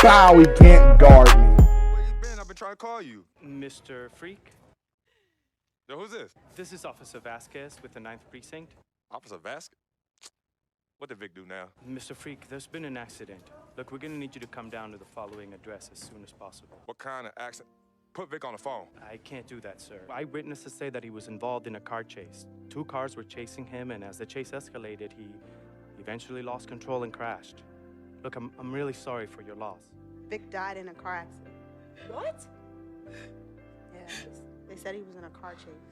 Bow, he can't guard me. Where you been? I've been trying to call you. Mr. Freq? Yo, who's this? This is Officer Vasquez with the 9th Precinct. Officer Vasquez? What did Vic do now? Mr. Freq, there's been an accident. Look, we're gonna need you to come down to the following address as soon as possible. What kind of accident? Put Vic on the phone. I can't do that, sir. Eyewitnesses say that he was involved in a car chase. 2 cars were chasing him, and as the chase escalated, he eventually lost control and crashed. Look, I'm really sorry for your loss. Vic died in a car accident. What? Yeah, they said he was in a car chase.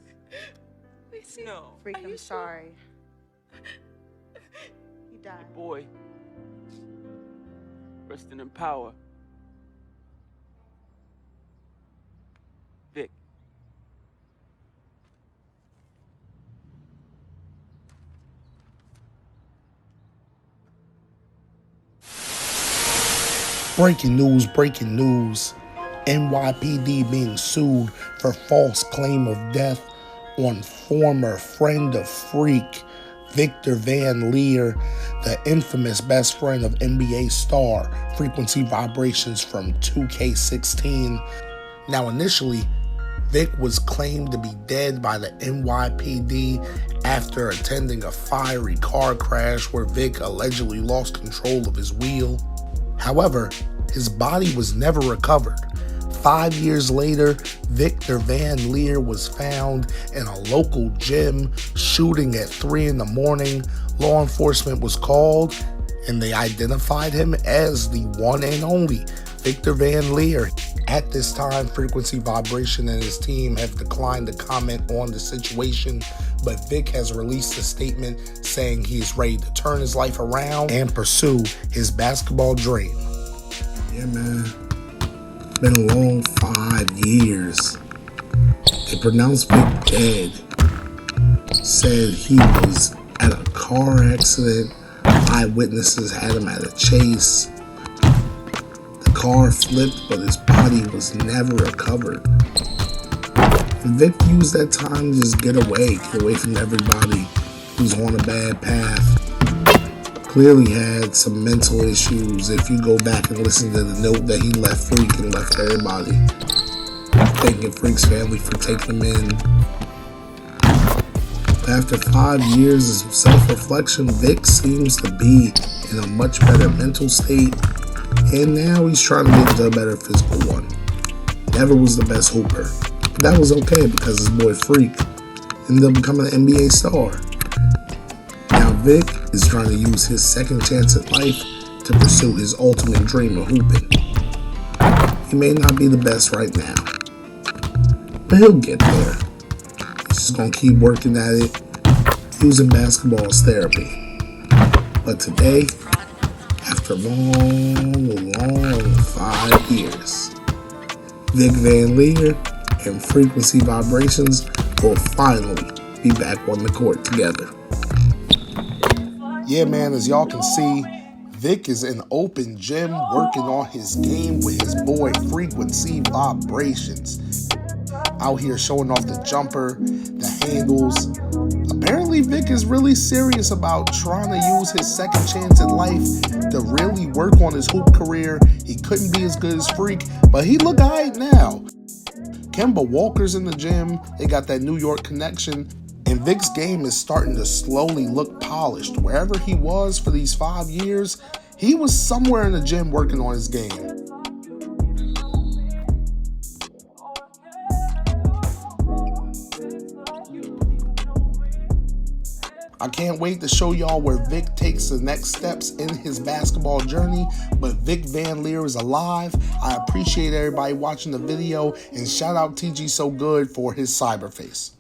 Wait, no. Freak, Are I'm you sorry. He died. Boy, resting in power. Vic. Breaking news, breaking news. NYPD being sued for false claim of death on former friend of Freq, Vic Van Lier, the infamous best friend of NBA star Frequency Vibrations from 2K16. Now, initially, Vic was claimed to be dead by the NYPD after attending a fiery car crash where Vic allegedly lost control of his wheel. However, his body was never recovered. 5 years later, Vic Van Lier was found in a local gym shooting at 3 in the morning. Law enforcement was called and they identified him as the one and only Vic Van Lier. At this time, Frequency Vibration and his team have declined to comment on the situation, but Vic has released a statement saying he is ready to turn his life around and pursue his basketball dream. Yeah, man. It's been a long 5 years. They pronounced Vic dead. Said he was at a car accident. Eyewitnesses had him at a chase. The car flipped, but his body was never recovered. And Vic used that time to just get away from everybody who's on a bad path. Clearly had some mental issues. If you go back and listen to the note that he left Freq and left everybody, thanking Freq's family for taking him in. After 5 years of self-reflection, Vic seems to be in a much better mental state, and now he's trying to get into a better physical one. Never was the best hooper, but that was okay because his boy Freq ended up becoming an NBA star. Now Vic is trying to use his second chance at life to pursue his ultimate dream of hooping. He may not be the best right now, but he'll get there. He's just gonna keep working at it, using basketball as therapy. But today, after long 5 years, Vic Van Lier and Frequency Vibrations will finally be back on the court together. Yeah, man, as y'all can see, Vic is in open gym working on his game with his boy Frequency Vibrations. Out here showing off the jumper, the handles. Apparently Vic is really serious about trying to use his second chance at life to really work on his hoop career. He couldn't be as good as Freq, but he look alright now. Kemba Walker's in the gym. They got that New York connection. And Vic's game is starting to slowly look polished. Wherever he was for these 5 years, he was somewhere in the gym working on his game. I can't wait to show y'all where Vic takes the next steps in his basketball journey, but Vic Van Lier is alive. I appreciate everybody watching the video, and shout out TG So Good for his CYBERFACE.